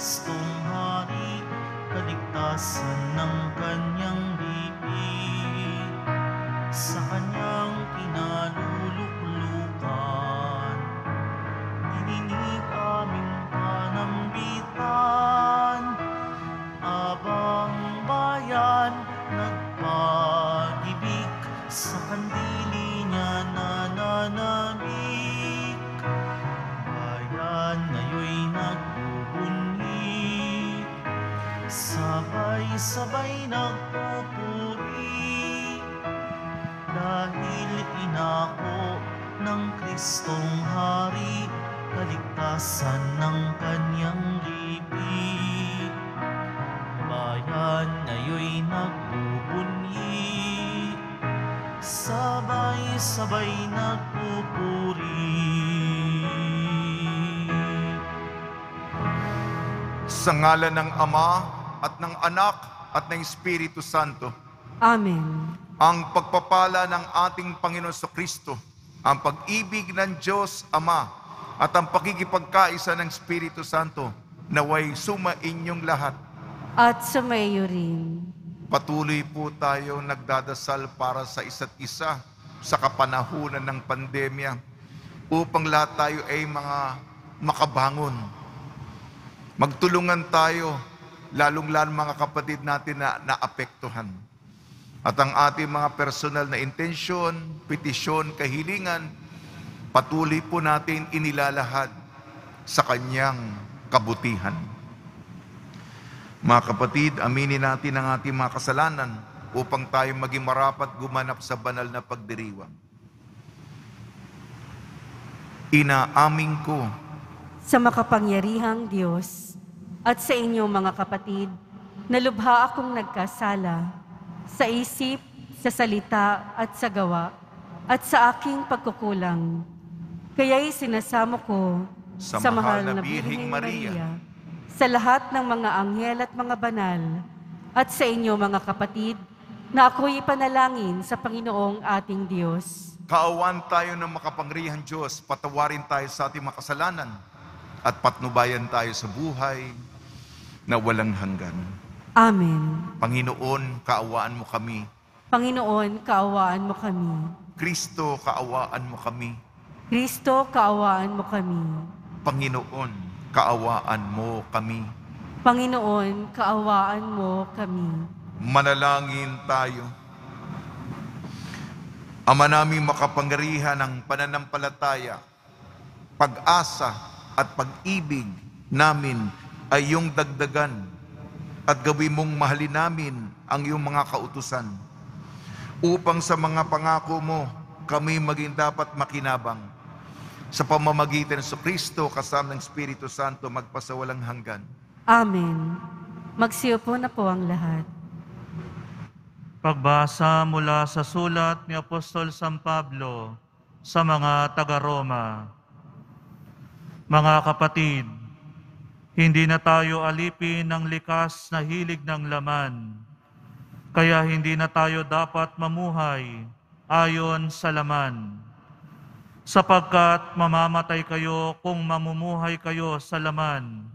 Kristong Hari, kaligtasan ng kanyang lipi. Sa kanyang kinaluluklukan, ininig aming panambitan. Abang bayan nagpag-ibig, sa kandili niya nananabik. Bayan ngayon'y nagbubunyi, sabay-sabay nagpupuri. Dahil inako ng Kristong Hari, kaligtasan ng kanyang lipi. Bayan ngayon'y nagbubunyi, sabay-sabay nagpupuri. Sa ngalan ng Ama at ng Anak at ng Espiritu Santo. Amen. Ang pagpapala ng ating Panginoon Kristo, ang pag-ibig ng Diyos Ama at ang pakikipagkaisa ng Espiritu Santo naway sumainyong lahat. At sumayo rin. Patuloy po tayong nagdadasal para sa isa't isa sa kapanahunan ng pandemya upang lahat tayo ay mga makabangon. Magtulungan tayo, lalong-lalo mga kapatid natin na naapektuhan. At ang ating mga personal na intensyon, petisyon, kahilingan, patuloy po natin inilalahad sa kanyang kabutihan. Mga kapatid, aminin natin ang ating mga kasalanan upang tayo maging marapat gumanap sa banal na pagdiriwang. Inaamin ko Sa makapangyarihang Diyos at sa inyong mga kapatid, na lubha akong nagkasala sa isip, sa salita at sa gawa, at sa aking pagkukulang. Kaya'y sinasamo ko sa mahal na Birheng Maria, sa lahat ng mga anghel at mga banal, at sa inyo mga kapatid, na ako'y ipanalangin sa Panginoong ating Diyos. kaawaan tayo ng makapangyarihang Diyos, patawarin tayo sa ating mga kasalanan, at patnubayan tayo sa buhay na walang hanggan. Amen. Panginoon, kaawaan mo kami. Panginoon, kaawaan mo kami. Kristo, kaawaan mo kami. Kristo, kaawaan mo kami. Panginoon, kaawaan mo kami. Panginoon, kaawaan mo kami. Manalangin tayo. Ama naming makapangyarihan ng pananampalataya, pag-asa at pag-ibig namin ay iyong dagdagan at gawin mong mahalin namin ang iyong mga kautusan upang sa mga pangako mo kami maging dapat makinabang sa pamamagitan ng Kristo kasama ng Espiritu Santo magpasawalang hanggan. Amen. Magsiupo na po ang lahat. Pagbasa mula sa sulat ni Apostol San Pablo sa mga taga-Roma. Mga kapatid, hindi na tayo alipin ng likas na hilig ng laman, kaya hindi na tayo dapat mamuhay ayon sa laman. Sapagkat mamamatay kayo kung mamumuhay kayo sa laman,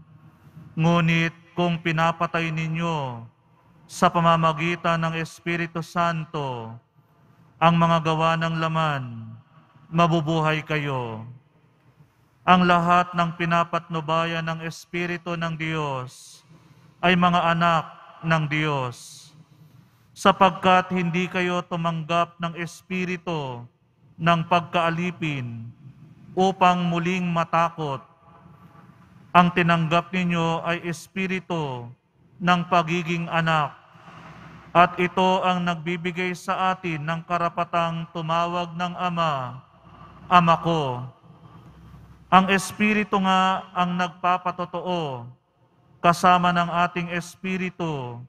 ngunit kung pinapatay ninyo sa pamamagitan ng Espiritu Santo ang mga gawa ng laman, mabubuhay kayo. Ang lahat ng pinapatnubayan ng Espiritu ng Diyos ay mga anak ng Diyos, sapagkat hindi kayo tumanggap ng Espiritu ng pagkaalipin upang muling matakot. Ang tinanggap ninyo ay Espiritu ng pagiging anak, at ito ang nagbibigay sa atin ng karapatang tumawag ng Ama, Ama ko. Ang Espiritu nga ang nagpapatotoo, kasama ng ating Espiritu,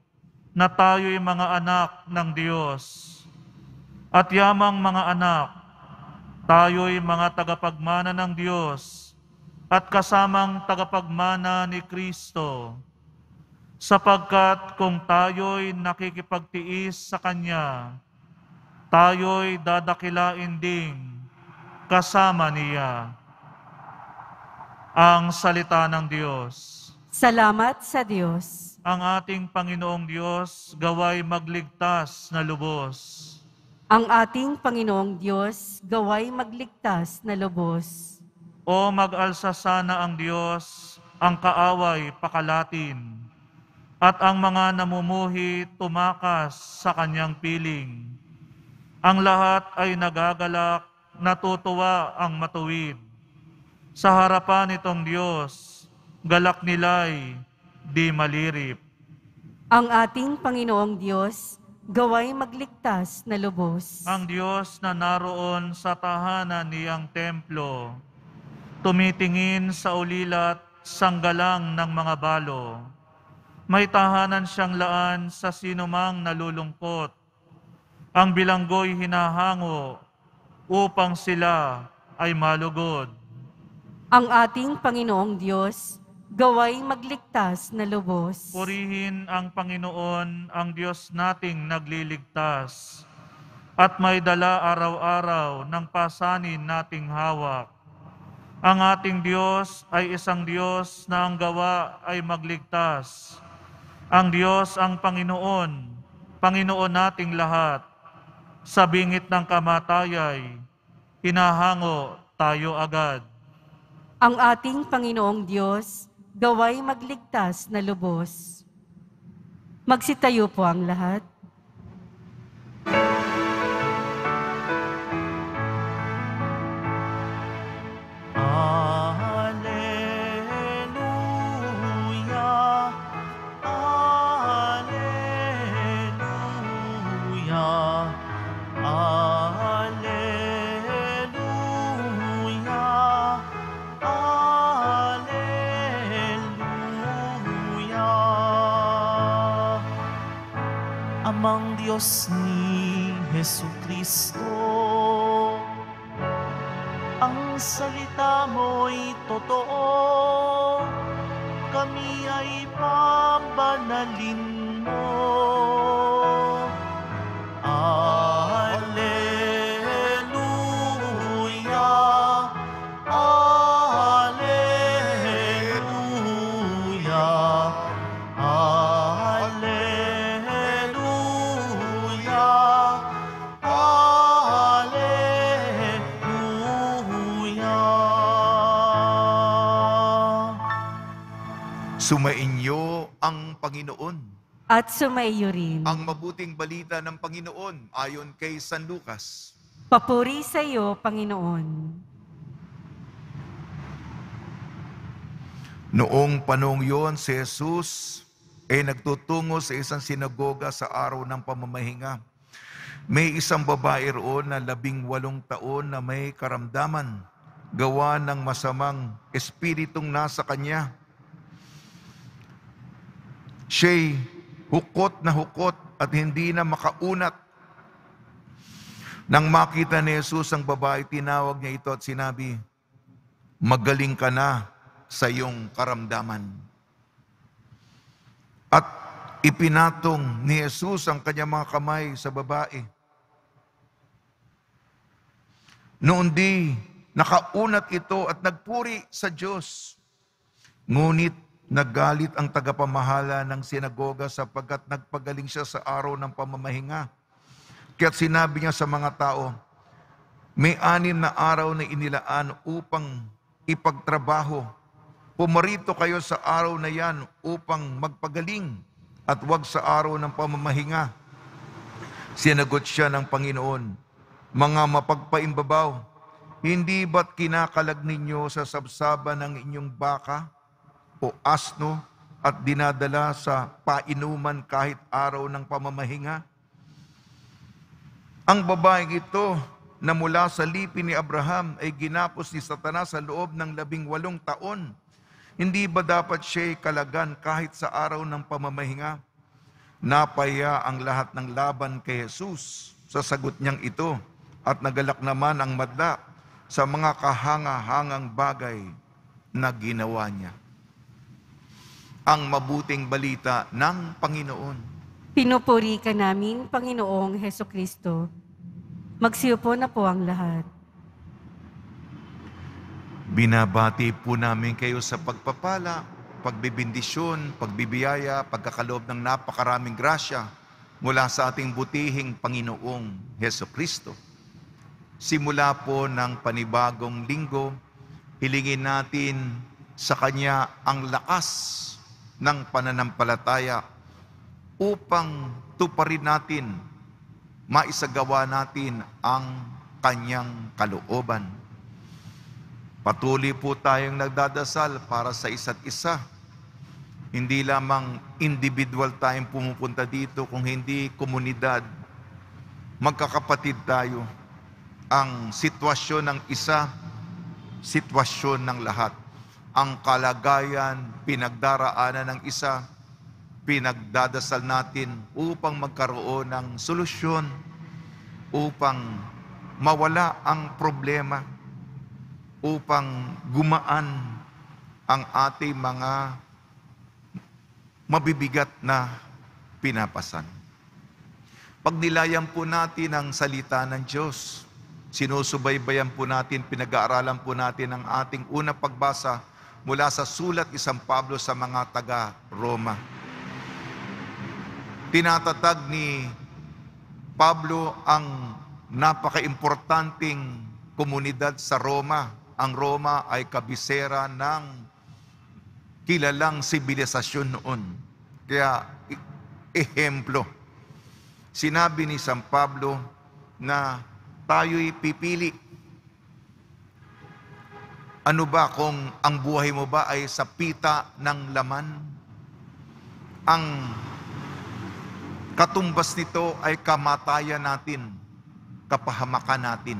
na tayo'y mga anak ng Diyos. At yamang mga anak, tayo'y mga tagapagmana ng Diyos at kasamang tagapagmana ni Kristo. Sapagkat kung tayo'y nakikipagtiis sa Kanya, tayo'y dadakilain ding kasama niya. Ang salita ng Diyos. Salamat sa Diyos. Ang ating Panginoong Diyos, gaway magligtas na lubos. Ang ating Panginoong Diyos, gaway magligtas na lubos. O mag-alsa sana ang Diyos, ang kaaway pakalatin, at ang mga namumuhi tumakas sa kanyang piling. Ang lahat ay nagagalak, natutuwa ang matuwid. Sa harapan nitong Diyos, galak nila'y di malirip. Ang ating Panginoong Diyos, gaway magligtas na lubos. Ang Diyos na naroon sa tahanan niyang templo, tumitingin sa ulilat sanggalang ng mga balo. May tahanan siyang laan sa sinumang nalulungkot. Ang bilanggo'y hinahango upang sila ay malugod. Ang ating Panginoong Diyos, gaway magligtas na lubos. Purihin ang Panginoon, ang Diyos nating nagliligtas, at may dala araw-araw ng pasanin nating hawak. Ang ating Diyos ay isang Diyos na ang gawa ay magligtas. Ang Diyos ang Panginoon, Panginoon nating lahat. Sa bingit ng kamatayay, hinahango tayo agad. Ang ating Panginoong Diyos, gaway magligtas na lubos. Magsitayo po ang lahat. Alleluia, Alleluia, Alleluia, Alleluia. Amang Diyos ni Jesucristo, ang salita mo'y totoo, kami ay pabanalin mo. Alleluia, Alleluia, Alleluia, Alleluia. Sumainyo ang Panginoon. At sumaiyo rin. Ang mabuting balita ng Panginoon ayon kay San Lucas. Papuri sa iyo, Panginoon. Noong panahon yon, si Jesus ay nagtutungo sa isang sinagoga sa araw ng pamamahinga. May isang babae roon na 18 taon na may karamdaman, gawa ng masamang espiritong nasa kanya. Siya'y hukot na hukot at hindi na makaunat. Nang makita ni Jesus ang babae, tinawag niya ito at sinabi, "Magaling ka na sa iyong karamdaman." At ipinatong ni Jesus ang kanyang mga kamay sa babae. Noon di nakaunat ito at nagpuri sa Diyos. Ngunit naggalit ang tagapamahala ng sinagoga sapagkat nagpagaling siya sa araw ng pamamahinga. Kaya't sinabi niya sa mga tao, "May 6 na araw na inilaan upang ipagtrabaho. Pumarito kayo sa araw na yan upang magpagaling at wag sa araw ng pamamahinga." Sinagot siya ng Panginoon, "Mga mapagpaimbabaw, hindi ba't kinakalag ninyo sa sabsaba ng inyong baka o asno at dinadala sa painuman kahit araw ng pamamahinga?" Ang babaeng ito na mula sa lipi ni Abraham ay ginapos ni Satanas sa loob ng 18 taon. Hindi ba dapat siya'y kalagan kahit sa araw ng pamamahinga? Napaya ang lahat ng laban kay Jesus sa sagot niyang ito at nagalak naman ang madla sa mga kahanga-hangang bagay na ginawa niya. Ang mabuting balita ng Panginoon. Pinupuri ka namin, Panginoong Hesukristo. Magsiupo na po ang lahat. Binabati po namin kayo sa pagpapala pagbibindisyon, pagbibiyaya, pagkakaloob ng napakaraming grasya mula sa ating butihing Panginoong Hesukristo. Simula po ng panibagong linggo, hilingin natin sa Kanya ang lakas ng pananampalataya upang tuparin natin, maisagawa natin ang Kanyang kalooban. Patuloy po tayong nagdadasal para sa isa't isa. Hindi lamang individual tayong pumupunta dito, kung hindi komunidad. Magkakapatid tayo. Ang sitwasyon ng isa, sitwasyon ng lahat. Ang kalagayan, pinagdaraanan ng isa, pinagdadasal natin upang magkaroon ng solusyon, upang mawala ang problema, upang gumaan ang ating mga mabibigat na pinapasan. Pagnilayan po natin ang salita ng Diyos, sinusubaybayan po natin, pinag-aaralan po natin ang ating unang pagbasa mula sa sulat ni San Pablo sa mga taga-Roma. Tinatatag ni Pablo ang napaka-importanting komunidad sa Roma. Ang Roma ay kabisera ng kilalang sibilisasyon noon. Kaya, ehemplo. Sinabi ni San Pablo na tayo'y pipili. Ano ba kung ang buhay mo ba ay sa pita ng laman? Ang katumbas nito ay kamatayan natin, kapahamakan natin.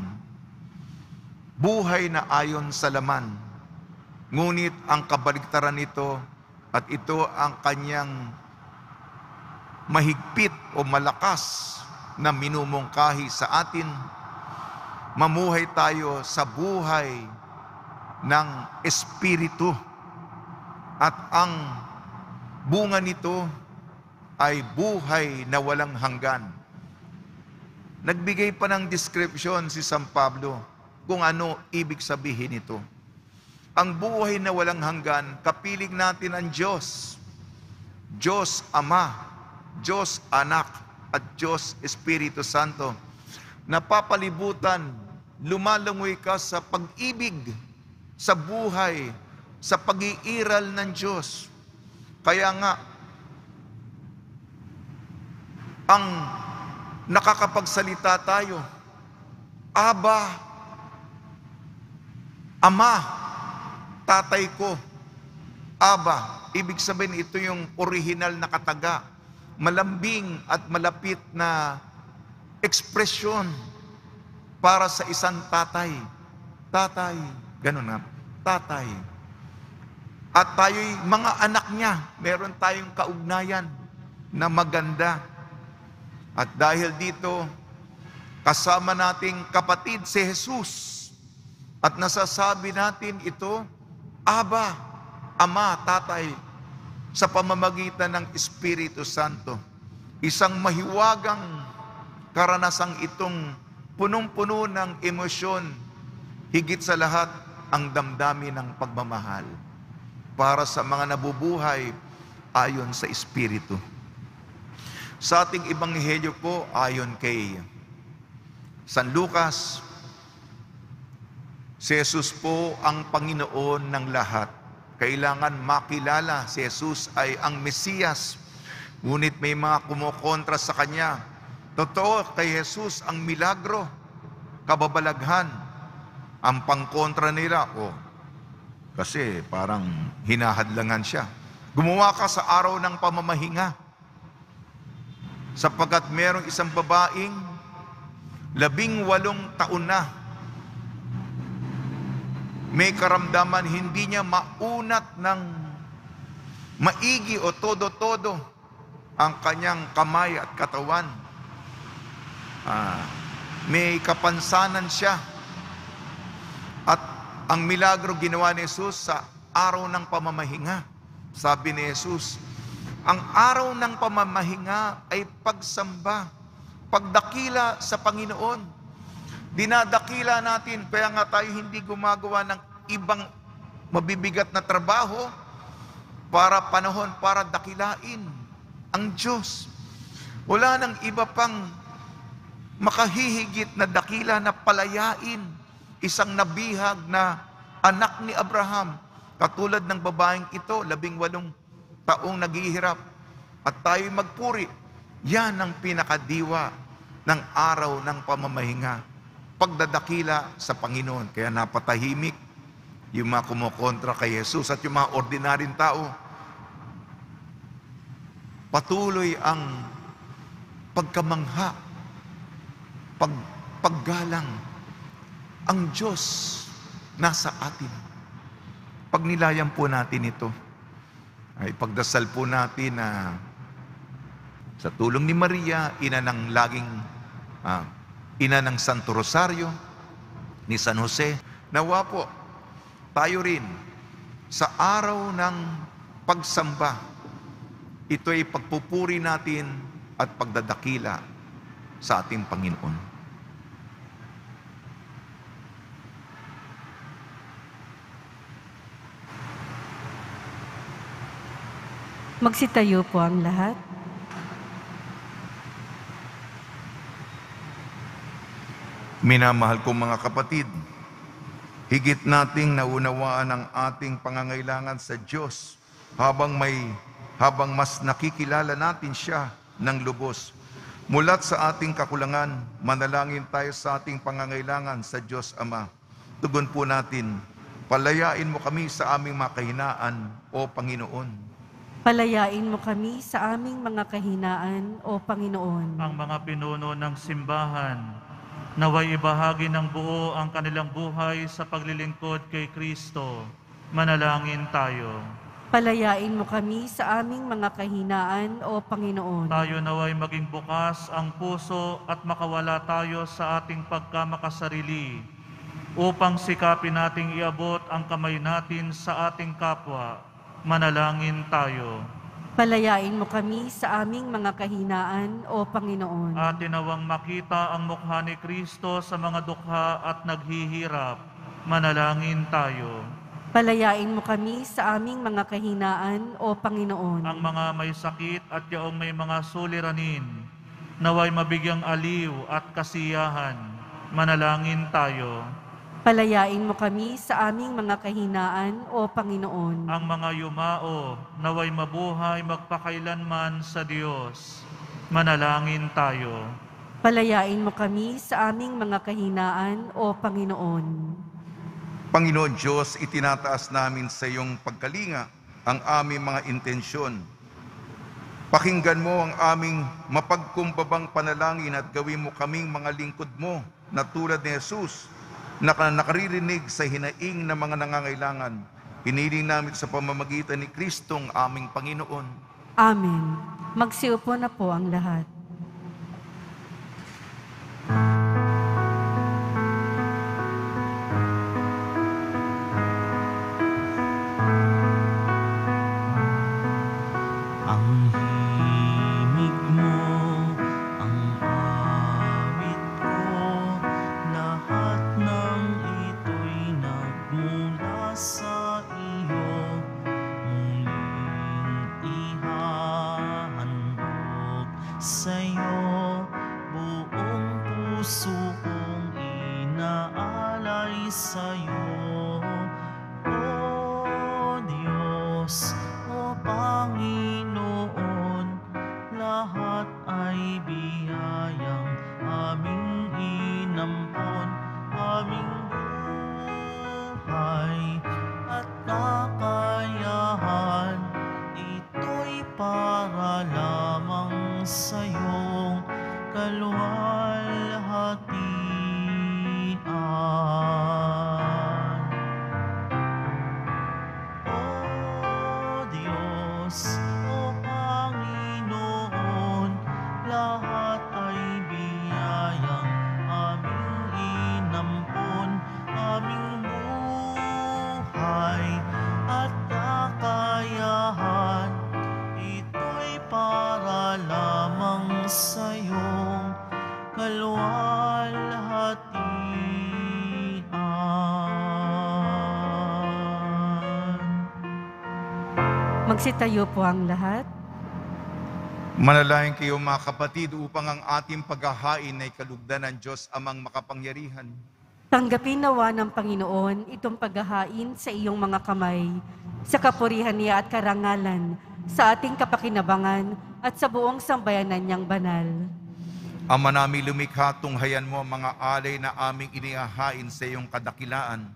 Buhay na ayon sa laman. Ngunit ang kabaligtaran nito, at ito ang kanyang mahigpit o malakas na minumungkahi sa atin, mamuhay tayo sa buhay ng Espiritu. At ang bunga nito ay buhay na walang hanggan. Nagbigay pa ng description si San Pablo kung ano ibig sabihin nito. Ang buhay na walang hanggan, kapiling natin ang Diyos. Diyos Ama, Diyos Anak, at Diyos Espiritu Santo. Napapalibutan, lumalangoy ka sa pag-ibig, sa buhay, sa pag-iiral ng Diyos. Kaya nga, ang nakakapagsalita tayo, Aba, Ama, Tatay ko. Aba, ibig sabihin ito yung original na kataga, malambing at malapit na ekspresyon para sa isang tatay. Tatay, ganun na, tatay. At tayo'y mga anak niya, meron tayong kaugnayan na maganda. At dahil dito, kasama nating kapatid si Jesus. At nasasabi natin ito, Aba, Ama, Tatay, sa pamamagitan ng Espiritu Santo. Isang mahiwagang karanasang itong punong-puno ng emosyon, higit sa lahat ang damdamin ng pagmamahal para sa mga nabubuhay ayon sa Espiritu. Sa ating ebanghelyo po, ayon kay San Lucas, si Jesus po ang Panginoon ng lahat. Kailangan makilala si Jesus ay ang Mesiyas. Ngunit may mga kumukontra sa Kanya. Totoo, kay Jesus ang milagro, kababalaghan. Ang pangkontra nila, kasi parang hinahadlangan siya. Gumawa ka sa araw ng pamamahinga. Sapagkat merong isang babaeng 18 taon na, may karamdaman, hindi niya maunat ng maigi o todo-todo ang kanyang kamay at katawan. May kapansanan siya. At ang milagro ginawa ni Jesus sa araw ng pamamahinga. Sabi ni Jesus, ang araw ng pamamahinga ay pagsamba, pagdakila sa Panginoon. Dinadakila natin, kaya nga tayo hindi gumagawa ng ibang mabibigat na trabaho. panahon para dakilain ang Diyos. Wala nang iba pang makahihigit na dakila na palayain isang nabihag na anak ni Abraham. Katulad ng babaeng ito, 18 taong naghihirap at tayo'y magpuri. Yan ang pinakadiwa ng araw ng pamamahinga. Pagdadakila sa Panginoon. Kaya napatahimik yung mga kumukontra kay Jesus at yung mga ordinaryong tao. Patuloy ang pagkamangha, paggalang. Ang Diyos nasa atin. Pag nilayan po natin ito, ay pagdasal po natin na sa tulong ni Maria, ina ng Santo Rosario, ni San Jose, nawa po tayo rin sa araw ng pagsamba, ito ay pagpupuri natin at pagdadakila sa ating Panginoon. Magsitayo po ang lahat. Minamahal kong mga kapatid, higit nating naunawaan ang ating pangangailangan sa Diyos habang mas nakikilala natin siya ng lubos. Mulat sa ating kakulangan, manalangin tayo sa ating pangangailangan sa Diyos Ama. Tugon po natin, palayain mo kami sa aming mga kahinaan, O Panginoon. Palayain mo kami sa aming mga kahinaan, O Panginoon. Ang mga pinuno ng simbahan, naway ibahagi ng buo ang kanilang buhay sa paglilingkod kay Kristo. Manalangin tayo. Palayain mo kami sa aming mga kahinaan, O Panginoon. Tayo naway maging bukas ang puso at makawala tayo sa ating pagkamakasarili upang sikapin nating iabot ang kamay natin sa ating kapwa. Manalangin tayo. Palayain mo kami sa aming mga kahinaan, O Panginoon. At tinawang makita ang mukha ni Kristo sa mga dukha at naghihirap. Manalangin tayo. Palayain mo kami sa aming mga kahinaan, O Panginoon. Ang mga may sakit at yaong may mga suliranin, naway mabigyang aliw at kasiyahan. Manalangin tayo. Palayain mo kami sa aming mga kahinaan, O Panginoon. Ang mga yumao, naway mabuhay magpakailanman sa Diyos. Manalangin tayo. Palayain mo kami sa aming mga kahinaan, O Panginoon. Panginoon Diyos, itinataas namin sa iyong pagkalinga ang aming mga intensyon. Pakinggan mo ang aming mapagkumbabang panalangin at gawin mo kaming mga lingkod mo na tulad ni Jesus na nakaririnig sa hinaing ng mga nangangailangan. Hiniling namin sa pamamagitan ni Kristong aming Panginoon. Amen. Magsiupo na po ang lahat. Ang himig mo, ang awit ko, lahat ng ito'y nagmula sa iyo. Muling ihahandog sa'yo, buong puso kong inaalay sa'yo. O Diyos, O Panginoon, lahat ay biyayang aming inampon, aming buhay at kakayahan. Ito'y para lamang sa iyong kaluwalhatian. O Diyos, O Panginoon, lahat ay biyayang aming inampon, aming buhay at kakayahan. Ito'y para lamang Magsitayo po ang lahat. Manalangin kayo mga kapatid upang ang ating paghahain ay kalugdan ng Diyos amang makapangyarihan. Tanggapin nawa ng Panginoon itong paghahain sa iyong mga kamay, sa kapurihan niya at karangalan, sa ating kapakinabangan at sa buong sambayanan niyang banal. Ama namin lumikha, tunghayan mo ang mga alay na aming inihahain sa iyong kadakilaan,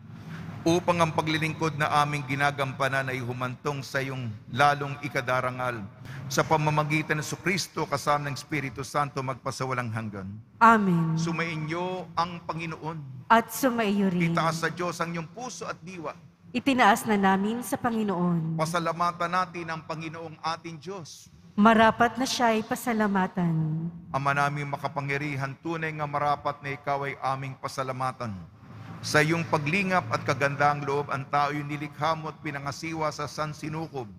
upang ang paglilingkod na aming ginagampanan ay humantong sa iyong lalong ikadarangal, sa pamamagitan ng Kristo kasama ng Espiritu Santo magpasawalang hanggan. Amen. Sumainyo ang Panginoon. At sumaiyo rin. Itaas sa Diyos ang iyong puso at diwa. Itinaas na namin sa Panginoon. Pasalamatan natin ang Panginoong ating Diyos. Marapat na siya'y pasalamatan. Ama naming makapangyarihan, tunay nga marapat na ikaw ay aming pasalamatan. Sa iyong paglingap at kagandaang loob, ang tao'y nilikha mo at pinangasiwa sa sansinukob.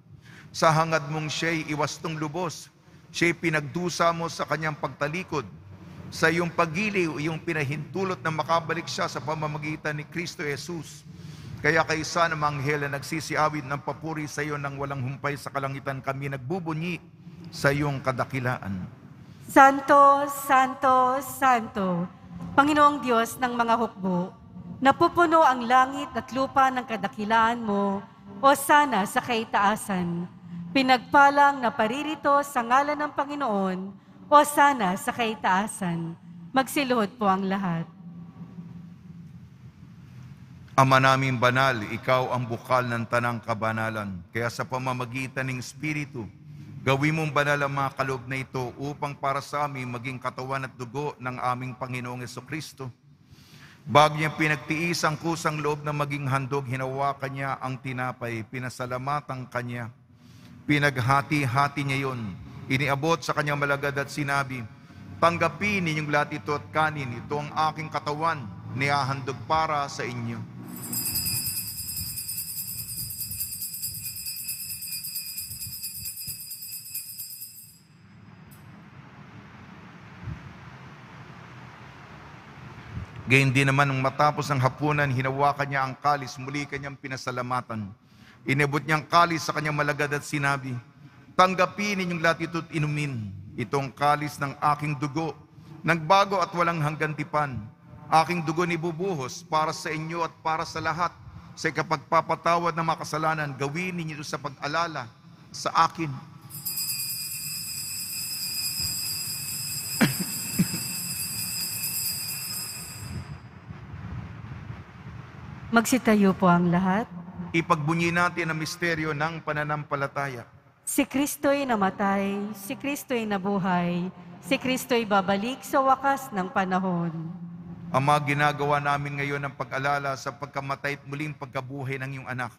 Sa hangad mong siya'y iwastong lubos, siya'y pinagdusa mo sa kanyang pagtalikod. Sa iyong pagiliw, iyong pinahintulot na makabalik siya sa pamamagitan ni Kristo Jesus. Kaya kaysa ng mga anghel na nagsisiawit ng papuri sa iyo nang walang humpay sa kalangitan, kami nagbubunyi sa iyong kadakilaan. Santo, Santo, Santo, Panginoong Diyos ng mga hukbo, napupuno ang langit at lupa ng kadakilaan mo, o sana sa kaitaasan. Pinagpalang na paririto sa ngalan ng Panginoon, o sana sa kaitaasan. Magsiluhod po ang lahat. Ama naming banal, ikaw ang bukal ng tanang kabanalan. Kaya sa pamamagitan ng Espiritu, gawin mong banal ang mga kaloob na ito upang para sa amin maging katawan at dugo ng aming Panginoong Jesucristo. Bago niya pinagtiis ang kusang loob na maging handog, hinawakan niya ang tinapay, pinasalamatan kanya. Pinaghati-hati niya yon, iniabot sa kanyang malagad at sinabi, tanggapin ninyong lahat ito at kanin, ito ang aking katawan, nihahandog para sa inyo. Gayun din naman nung matapos ang hapunan, hinawakan niya ang kalis, muli kanyang pinasalamatan. Inabot niyang kalis sa kanyang malagad at sinabi, tanggapin ninyong lahat ito at inumin. Itong kalis ng aking dugo, nagbago at walang hanggan tipan. Aking dugo ni bubuhos para sa inyo at para sa lahat. Sa kapagpapatawad ng mga kasalanan, gawin ninyo ito sa pag-alala sa akin. Magsitayo po ang lahat. Ipagbunyi natin ang misteryo ng pananampalataya. Si Kristo'y namatay, si Kristo'y nabuhay, si Kristo'y babalik sa wakas ng panahon. Ama, ginagawa namin ngayon ang pag-alala sa pagkamatay at muling pagkabuhay ng iyong anak.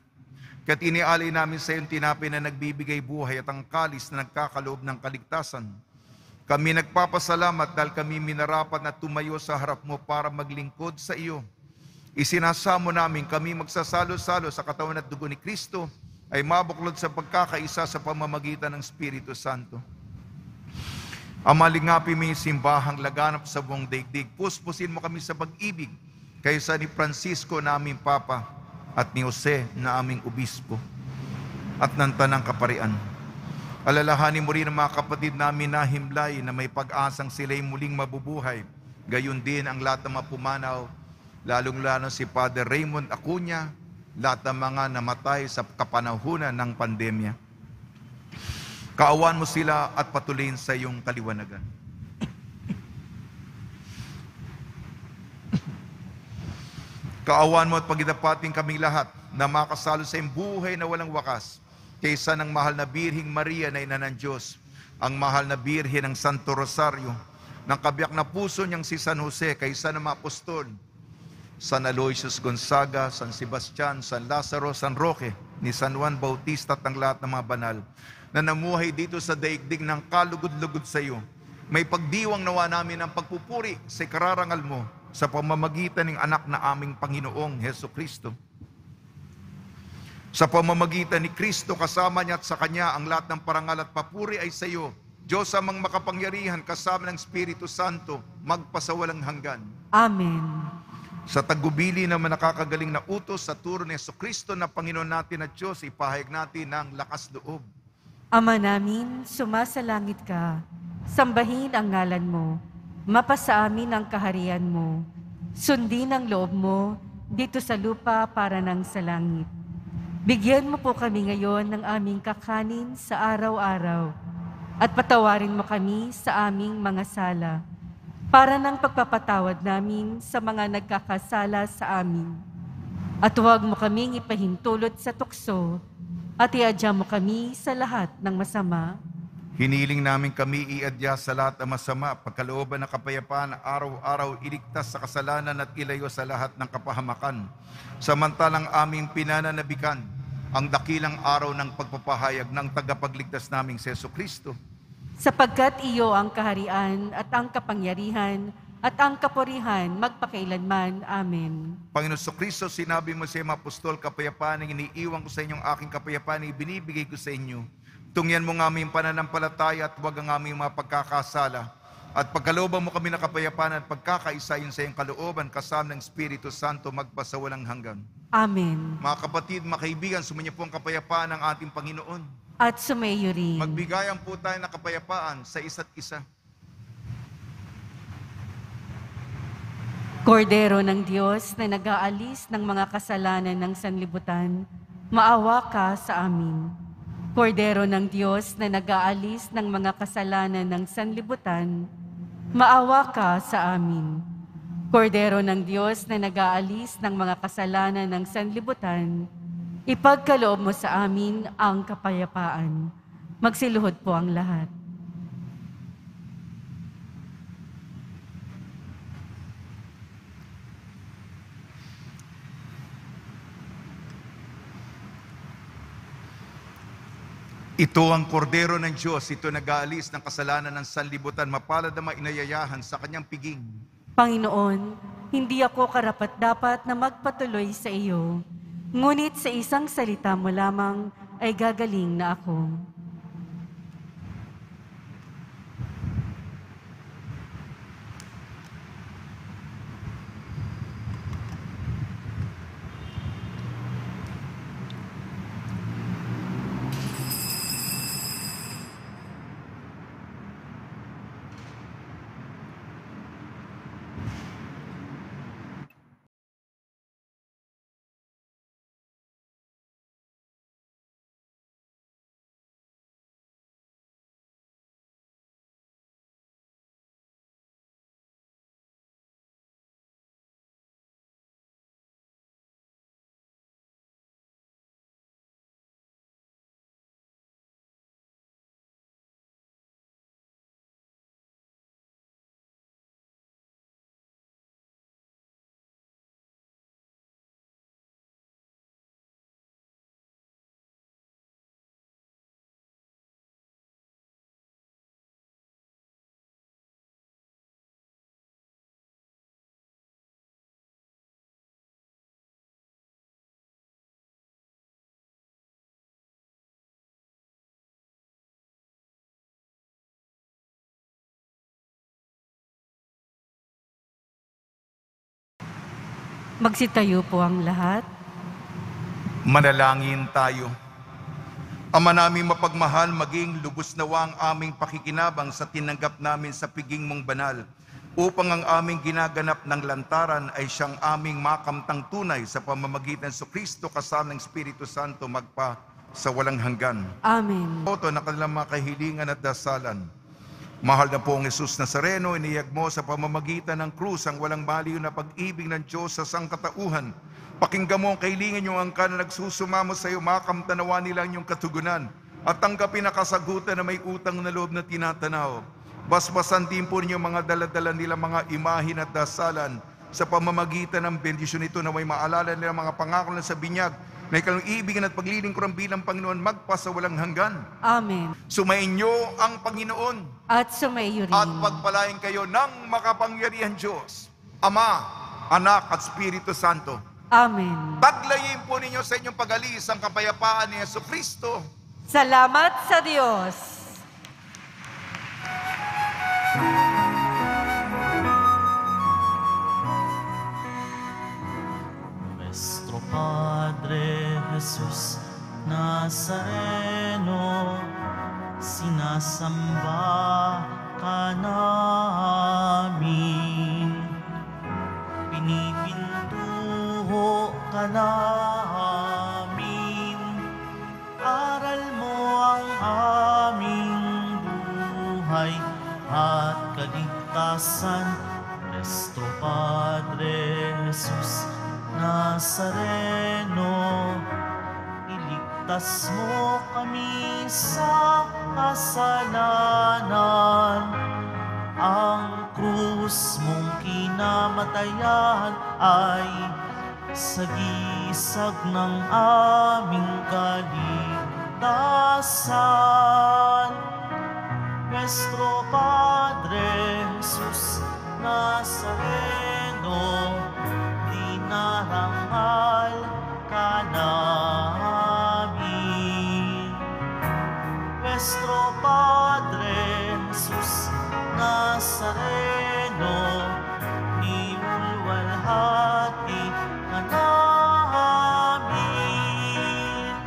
Kaya't inialay namin sa iyong tinapay na nagbibigay buhay at ang kalis na nagkakaloob ng kaligtasan. Kami nagpapasalamat dahil kami minarapat na tumayo sa harap mo para maglingkod sa iyo. Isinasamo namin kami magsasalo-salo sa katawan at dugo ni Kristo ay mabuklod sa pagkakaisa sa pamamagitan ng Espiritu Santo. Ama, lingapin mo yung simbahang laganap sa buong daigdig. Puspusin mo kami sa pag-ibig kaysa ni Francisco na aming Papa at ni Jose na aming Obispo at ng Tanang Kaparian. Alalahanin mo rin ang mga kapatid namin na himlay na may pag-asang sila'y muling mabubuhay. Gayon din ang lahat ng mga pumanaw, lalong-lalo si Father Raymond Acuña, lahat ng mga namatay sa kapanahunan ng pandemya. Kaawan mo sila at patuloyin sa iyong kaliwanagan. Kaawan mo at pagidapating kaming lahat na makasalo sa iyong buhay na walang wakas, kaysa ng mahal na Birheng Maria na ina ng Diyos, ang mahal na Birhen ng Santo Rosario, ng kabiyak na puso niyang si San Jose, kaysa ng mga apostol, San Aloysius Gonzaga, San Sebastian, San Lazaro, San Roque, ni San Juan Bautista at ang lahat ng mga banal na namuhay dito sa daigdig ng kalugod-lugod sa iyo. May pagdiwang nawa namin ang pagpupuri sa kararangal mo sa pamamagitan ng anak na aming Panginoong Jesucristo. Sa pamamagitan ni Kristo, kasama niya at sa Kanya ang lahat ng parangal at papuri ay sa iyo, Diyos amang makapangyarihan kasama ng Espiritu Santo, magpasawalang hanggan. Amen. Sa tagubili naman nakakagaling na utos sa turo ni Jesucristo na Panginoon natin at Diyos, ipahayag natin ng lakas loob. Ama namin, sumasalangit ka. Sambahin ang ngalan mo. Mapasa amin ang kaharian mo. Sundin ang loob mo dito sa lupa para nang sa langit. Bigyan mo po kami ngayon ng aming kakanin sa araw-araw. At patawarin mo kami sa aming mga sala, para ng pagpapatawad namin sa mga nagkakasala sa amin. At huwag mo kaming ipahintulot sa tukso, at iadya mo kami sa lahat ng masama. Hiniling namin kami iadya sa lahat ng masama, pagkalooban ng kapayapaan, araw-araw iligtas sa kasalanan at ilayo sa lahat ng kapahamakan. Samantalang aming pinananabikan ang dakilang araw ng pagpapahayag ng tagapagligtas naming si Jesucristo. Sapagkat iyo ang kaharian at ang kapangyarihan at ang kapurihan magpakailanman. Amen. Panginoon Jesucristo, sinabi mo sa mga apostol, kapayapaan ang iniiwan ko sa inyong aking kapayapaan ang ibinibigay ko sa inyo. Tungyan mo nga aming pananampalataya at huwag ang aming mga pagkakasala. At pagkalooban mo kami ng kapayapaan at pagkakaisayin sa iyong kalooban, kasama ng Espiritu Santo magpasawalang hanggan. Amen. Mga kapatid, mga kaibigan, sumainyo po ang kapayapaan ng ating Panginoon. At sumayo rin. Magbigayan po tayo ng kapayapaan sa isa't isa. Kordero ng Diyos na nag-aalis ng mga kasalanan ng sanlibutan, maawa ka sa amin. Kordero ng Diyos na nag-aalis ng mga kasalanan ng sanlibutan, maawa ka sa amin. Kordero ng Diyos na nag-aalis ng mga kasalanan ng sanlibutan, ipagkaloob mo sa amin ang kapayapaan. Magsiluhod po ang lahat. Ito ang kordero ng Diyos, ito nag-aalis ng kasalanan ng sanlibutan, mapalad na inayayahan sa kanyang piging. Panginoon, hindi ako karapat-dapat na magpatuloy sa iyo, ngunit sa isang salita mo lamang ay gagaling na ako. Magsitayo po ang lahat. Manalangin tayo. Ama namin mapagmahal, maging lubos nawa ang aming pakikinabang sa tinanggap namin sa piging mong banal, upang ang aming ginaganap ng lantaran ay siyang aming makamtang tunay sa pamamagitan sa Kristo kasama ng Espiritu Santo magpa sa walang hanggan. Amen. Oto na kanilang mga kahilingan at dasalan. Mahal na po ang Jesus Nazareno, iniyag mo sa pamamagitan ng krus ang walang baliw na pag-ibig ng Diyos sa sangkatauhan. Pakinggan mo ang kahilingan niyong angkan na nagsusumamo sa iyo, makamtanawa nila ang iyong katugunan at tanggapin na kasagutan na may utang na loob na tinatanaw. Basbasan din po ninyo mga daladala nila mga imahin at dasalan sa pamamagitan ng bendisyon nito na may maalala nila mga pangako na sa binyag na ikaw ibigan at paglilingkuran bilang Panginoon magpasa walang hanggan. Amen. Sumainyo ang Panginoon At sumayo rin. at pagpalain kayo ng makapangyarihan Diyos, Ama, Anak at Espiritu Santo. Amen. Taglayin po ninyo sa inyong pag-alis ang kapayapaan ni Jesucristo. Salamat sa Diyos. Jesus Nazareno, sinasamba ka namin. Pinipintuho ka namin, aral mo ang aming buhay at kaligtasan. Nuestro Padre Jesus Nazareno, iligtas mo kami sa kasalanan. Ang krus mong kinamatayan ay sagisag ng aming kaligtasan. Nuestro Padre Jesus Nazareno, dinarangal ka namin. Nuestro Padre Jesus Nazareno, niulwalhati ka namin.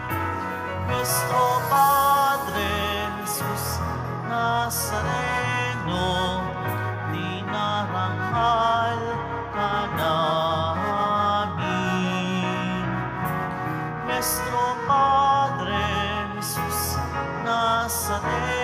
Nuestro Padre Jesus Nazareno, dinarangal ka namin. Nuestro Padre Jesus Nazareno,